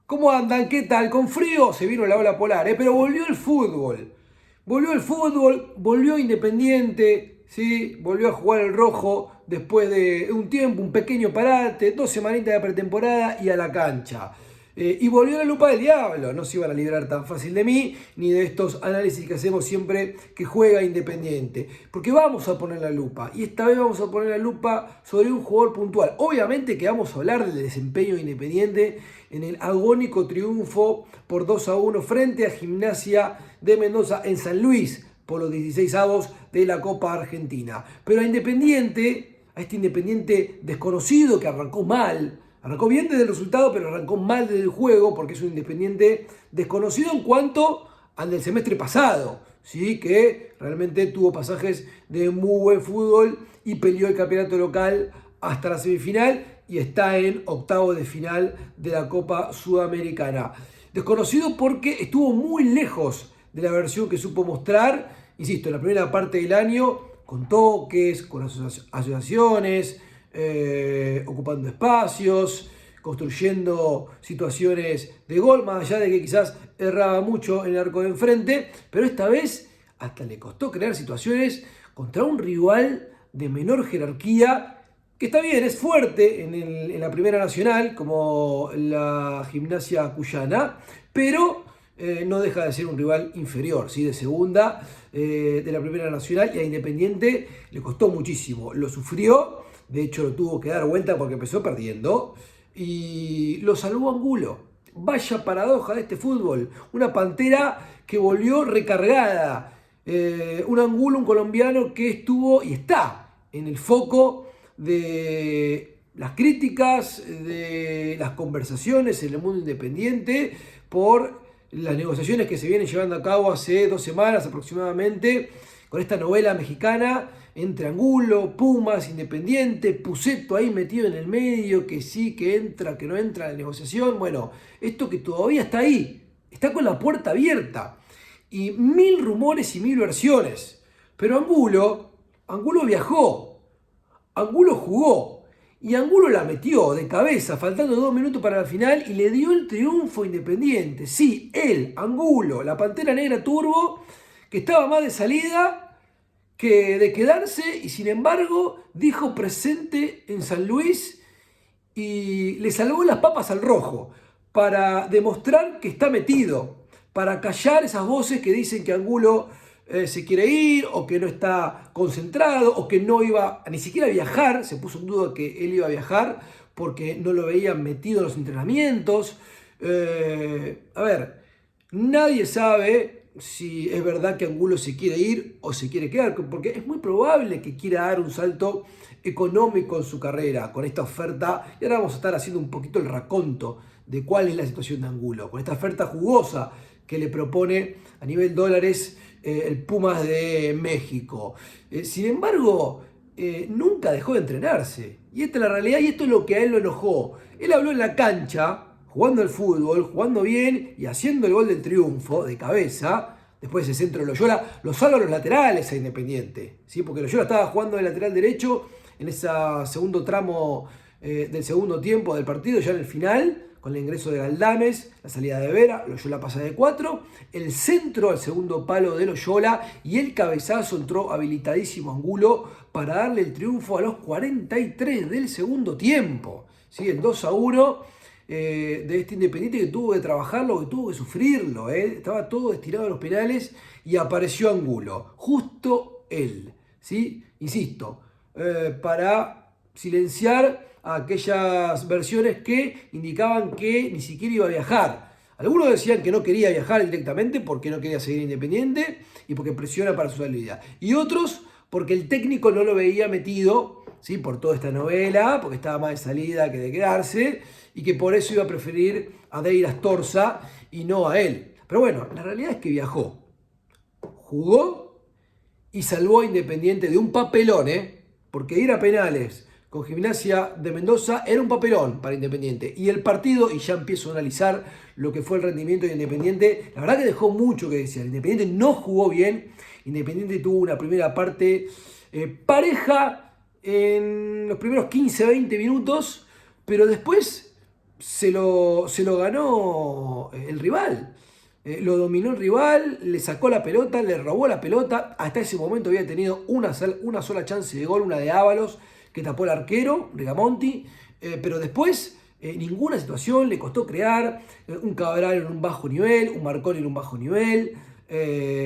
¿Cómo andan? ¿Qué tal? Con frío se vino la ola polar, pero volvió el fútbol. Volvió el fútbol, volvió Independiente, ¿sí? Volvió a jugar el rojo después de un tiempo, un pequeño parate, 2 semanitas de pretemporada y a la cancha. Y volvió la lupa del diablo, no se iban a librar tan fácil de mí, ni de estos análisis que hacemos siempre que juega Independiente. Porque vamos a poner la lupa, y esta vez vamos a poner la lupa sobre un jugador puntual. Obviamente que vamos a hablar del desempeño de Independiente en el agónico triunfo por 2-1 frente a Gimnasia de Mendoza en San Luis por los 16avos de la Copa Argentina. Pero a Independiente, a este Independiente desconocido que arrancó mal, arrancó bien desde el resultado, pero arrancó mal desde el juego, porque es un Independiente desconocido en cuanto al del semestre pasado, ¿sí? Que realmente tuvo pasajes de muy buen fútbol y peleó el campeonato local hasta la semifinal y está en octavo de final de la Copa Sudamericana. Desconocido porque estuvo muy lejos de la versión que supo mostrar, insisto, en la primera parte del año, con toques, con asociaciones, ocupando espacios, construyendo situaciones de gol, más allá de que quizás erraba mucho en el arco de enfrente, pero esta vez hasta le costó crear situaciones contra un rival de menor jerarquía, que está bien, es fuerte en la Primera Nacional, como la Gimnasia Cuyana, pero no deja de ser un rival inferior, ¿sí? De segunda, de la Primera Nacional, y a Independiente le costó muchísimo, lo sufrió, de hecho lo tuvo que dar vuelta porque empezó perdiendo, y lo salvó Angulo. Vaya paradoja de este fútbol, una Pantera que volvió recargada, un Angulo, un colombiano que estuvo y está en el foco de las críticas, de las conversaciones en el mundo independiente por las negociaciones que se vienen llevando a cabo hace 2 semanas aproximadamente con esta novela mexicana entre Angulo, Pumas, Independiente, Pusetto ahí metido en el medio, que sí, que entra, que no entra en la negociación. Bueno, esto que todavía está ahí, está con la puerta abierta y mil rumores y mil versiones. Pero Angulo viajó, Angulo jugó y Angulo la metió de cabeza, faltando 2 minutos para la final, y le dio el triunfo a Independiente. Sí, él, Angulo, la Pantera Negra Turbo, que estaba más de salida que de quedarse, y sin embargo dijo presente en San Luis y le salvó las papas al rojo para demostrar que está metido, para callar esas voces que dicen que Angulo se quiere ir, o que no está concentrado, o que no iba ni siquiera a viajar. Se puso en duda que él iba a viajar porque no lo veían metido en los entrenamientos. A ver, nadie sabe si es verdad que Angulo se quiere ir o se quiere quedar, porque es muy probable que quiera dar un salto económico en su carrera con esta oferta, y ahora vamos a estar haciendo un poquito el raconto de cuál es la situación de Angulo, con esta oferta jugosa que le propone a nivel dólares el Pumas de México. Sin embargo, nunca dejó de entrenarse, y esta es la realidad, y esto es lo que a él lo enojó. Él habló en la cancha, jugando al fútbol, jugando bien y haciendo el gol del triunfo de cabeza. Después ese centro de Loyola lo salva a los laterales a Independiente, ¿sí? Porque Loyola estaba jugando de lateral derecho en ese segundo tramo del segundo tiempo del partido, ya en el final, con el ingreso de Galdames, la salida de Vera, Loyola pasa de 4, el centro al segundo palo de Loyola, y el cabezazo entró habilitadísimo Angulo para darle el triunfo a los 43 del segundo tiempo, ¿sí? El 2-1 de este Independiente, que tuvo que trabajarlo, que tuvo que sufrirlo, estaba todo destinado a los penales, y apareció Angulo, justo él, ¿sí? Insisto, para silenciar a aquellas versiones que indicaban que ni siquiera iba a viajar. Algunos decían que no quería viajar directamente porque no quería seguir Independiente y porque presiona para su salida, y otros porque el técnico no lo veía metido, ¿sí? Por toda esta novela, porque estaba más de salida que de quedarse, y que por eso iba a preferir a Deir Astorza y no a él. Pero bueno, la realidad es que viajó, jugó y salvó a Independiente de un papelón, porque ir a penales con Gimnasia de Mendoza era un papelón para Independiente. Y el partido, y ya empiezo a analizar lo que fue el rendimiento de Independiente, la verdad que dejó mucho que decir. Independiente no jugó bien. Independiente tuvo una primera parte pareja en los primeros 15-20 minutos, pero después se lo ganó el rival. Lo dominó el rival, le sacó la pelota, le robó la pelota. Hasta ese momento había tenido una sola chance de gol, una de Ábalos, que tapó el arquero, Rigamonti. Pero después ninguna situación, le costó crear. Un Cabral en un bajo nivel, un Marconi en un bajo nivel.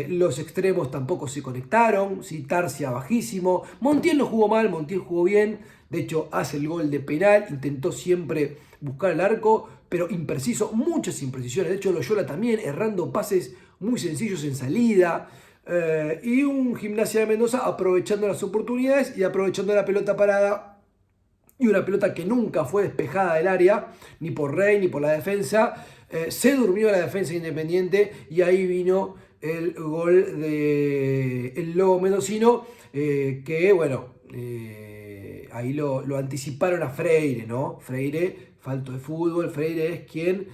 Los extremos tampoco se conectaron. ¿Sí? Tarsia bajísimo. Montiel no jugó mal, Montiel jugó bien. De hecho, hace el gol de penal, intentó siempre buscar el arco, pero impreciso, muchas imprecisiones. De hecho, Loyola también errando pases muy sencillos en salida. Y un Gimnasia de Mendoza aprovechando las oportunidades y aprovechando la pelota parada. Y una pelota que nunca fue despejada del área, ni por Rey ni por la defensa. Se durmió la defensa Independiente y ahí vino el gol del Lobo Mendocino, que bueno, ahí lo anticiparon a Freire, ¿no? Freire, falto de fútbol, Freire es quien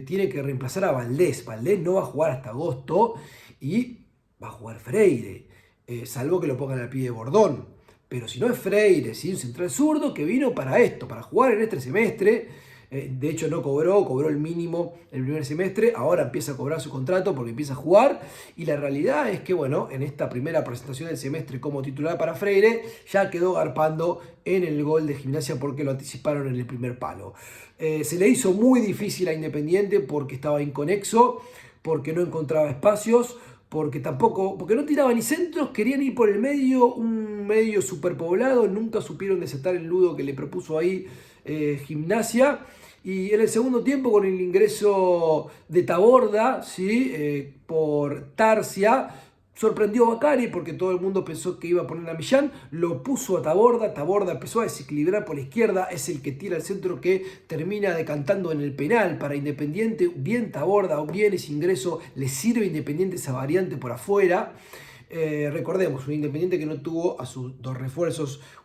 tiene que reemplazar a Valdés. Valdés no va a jugar hasta agosto y va a jugar Freire, salvo que lo pongan al pie de Bordón. Pero si no es Freire, ¿sí? Un central zurdo que vino para esto, para jugar en este semestre. De hecho no cobró el mínimo el primer semestre, ahora empieza a cobrar su contrato porque empieza a jugar. Y la realidad es que, bueno, en esta primera presentación del semestre como titular para Freire, ya quedó garpando en el gol de Gimnasia porque lo anticiparon en el primer palo. Se le hizo muy difícil a Independiente porque estaba inconexo, porque no encontraba espacios, porque no tiraba ni centros, querían ir por el medio, un medio superpoblado, nunca supieron desatar el nudo que le propuso ahí Gimnasia. Y en el segundo tiempo, con el ingreso de Taborda, ¿sí? Por Tarsia, sorprendió a Bacari porque todo el mundo pensó que iba a poner a Millán, lo puso a Taborda, Taborda empezó a desequilibrar por la izquierda, es el que tira el centro que termina decantando en el penal para Independiente. Bien Taborda, bien ese ingreso, le sirve a Independiente esa variante por afuera. Recordemos, un Independiente que no tuvo a sus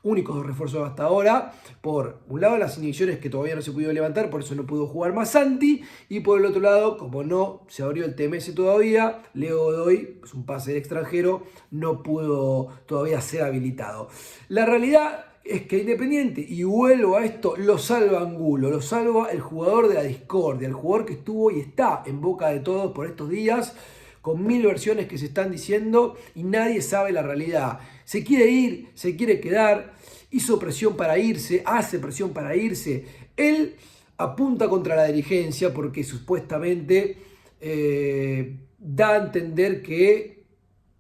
únicos dos refuerzos hasta ahora. Por un lado, las inhibiciones que todavía no se pudieron levantar, por eso no pudo jugar más Santi. Y por el otro lado, como no se abrió el TMS todavía, Leo Godoy, es un pase del extranjero, no pudo todavía ser habilitado. La realidad es que Independiente, y vuelvo a esto, lo salva Angulo, lo salva el jugador de la discordia, el jugador que estuvo y está en boca de todos por estos días, con 1000 versiones que se están diciendo y nadie sabe la realidad. Se quiere ir, se quiere quedar, hizo presión para irse, hace presión para irse. Él apunta contra la dirigencia porque supuestamente da a entender que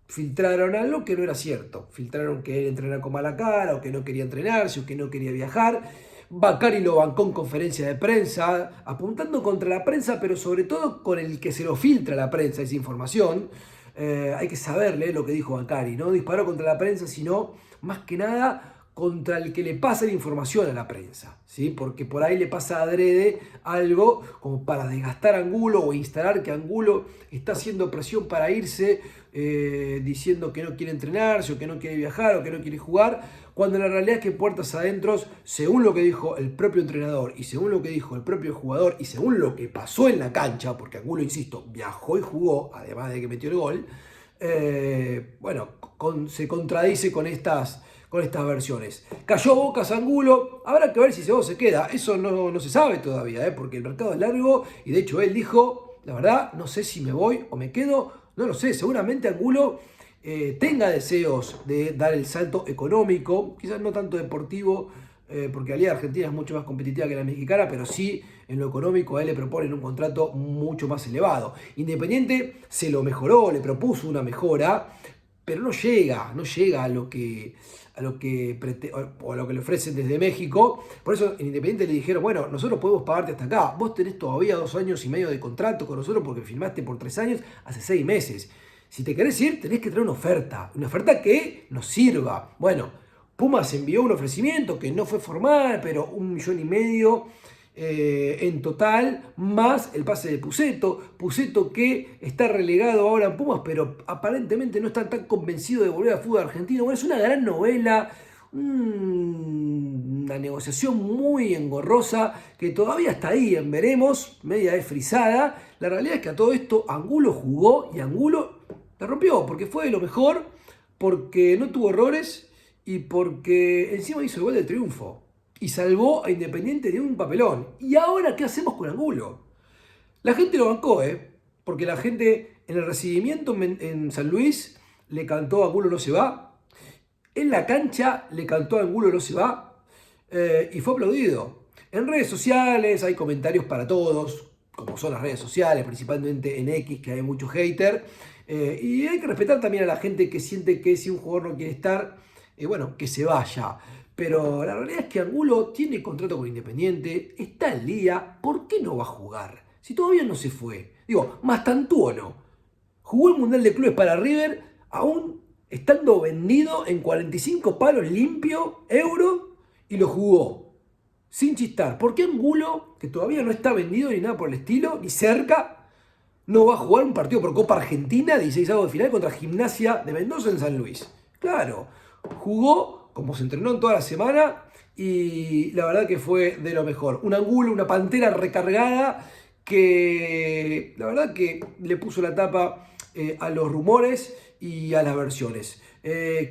filtraron algo que no era cierto. Filtraron que él entrenaba con mala cara, o que no quería entrenarse, o que no quería viajar. Bacari lo bancó en conferencia de prensa, apuntando contra la prensa, pero sobre todo con el que se lo filtra a la prensa esa información. Hay que saberle lo que dijo Bacari, no disparó contra la prensa, sino más que nada contra el que le pasa la información a la prensa, ¿sí? Porque por ahí le pasa adrede algo como para desgastar a Angulo o instalar que Angulo está haciendo presión para irse, diciendo que no quiere entrenarse o que no quiere viajar o que no quiere jugar, cuando la realidad es que puertas adentro, según lo que dijo el propio entrenador y según lo que dijo el propio jugador y según lo que pasó en la cancha, porque Angulo, insisto, viajó y jugó, además de que metió el gol, se contradice con estas versiones. Cayó Bocas Angulo, habrá que ver si se queda, eso no se sabe todavía, porque el mercado es largo y de hecho él dijo, la verdad, no sé si me voy o me quedo, no lo sé, seguramente Angulo tenga deseos de dar el salto económico, quizás no tanto deportivo, porque la Liga Argentina es mucho más competitiva que la mexicana, pero sí en lo económico a él le proponen un contrato mucho más elevado. Independiente se lo mejoró, le propuso una mejora, pero no llega a lo que le ofrecen desde México. Por eso en Independiente le dijeron, bueno, nosotros podemos pagarte hasta acá, vos tenés todavía 2 años y medio de contrato con nosotros porque firmaste por 3 años hace 6 meses. Si te querés ir, tenés que traer una oferta que nos sirva. Bueno, Pumas envió un ofrecimiento que no fue formal, pero 1,5 millones en total, más el pase de Pusetto que está relegado ahora en Pumas, pero aparentemente no está tan convencido de volver al fútbol argentino. Bueno, es una gran novela, una negociación muy engorrosa que todavía está ahí en veremos, media desfrisada. La realidad es que a todo esto Angulo jugó y Angulo la rompió, porque fue de lo mejor, porque no tuvo errores y porque encima hizo el gol del triunfo. y salvó a Independiente de un papelón. ¿Y ahora qué hacemos con Angulo? La gente lo bancó, porque la gente en el recibimiento en San Luis le cantó Angulo no se va, en la cancha le cantó Angulo no se va, y fue aplaudido. En redes sociales hay comentarios para todos, como son las redes sociales, principalmente en X, que hay mucho hater, y hay que respetar también a la gente que siente que si un jugador no quiere estar, bueno, que se vaya. Pero la realidad es que Angulo tiene contrato con Independiente, está al día, ¿por qué no va a jugar? Si todavía no se fue. Digo, Mastantuono jugó el Mundial de Clubes para River, aún estando vendido en 45 palos limpio, euro, y lo jugó. Sin chistar. ¿Por qué Angulo, que todavía no está vendido ni nada por el estilo, ni cerca, no va a jugar un partido por Copa Argentina, 16avos de final, contra Gimnasia de Mendoza en San Luis? Claro, jugó como se entrenó en toda la semana y la verdad que fue de lo mejor. Un Angulo, una pantera recargada que la verdad que le puso la tapa a los rumores y a las versiones.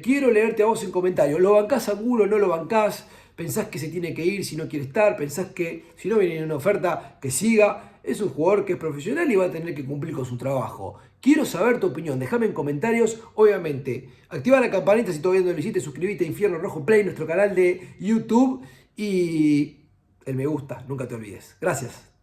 Quiero leerte a vos en comentarios. ¿Lo bancás Angulo? ¿No lo bancás? ¿Pensás que se tiene que ir si no quiere estar? ¿Pensás que si no viene una oferta que siga? Es un jugador que es profesional y va a tener que cumplir con su trabajo. Quiero saber tu opinión, déjame en comentarios. Obviamente, activa la campanita si todavía no lo hiciste, suscríbete a Infierno Rojo Play, nuestro canal de YouTube, y el me gusta, nunca te olvides. Gracias.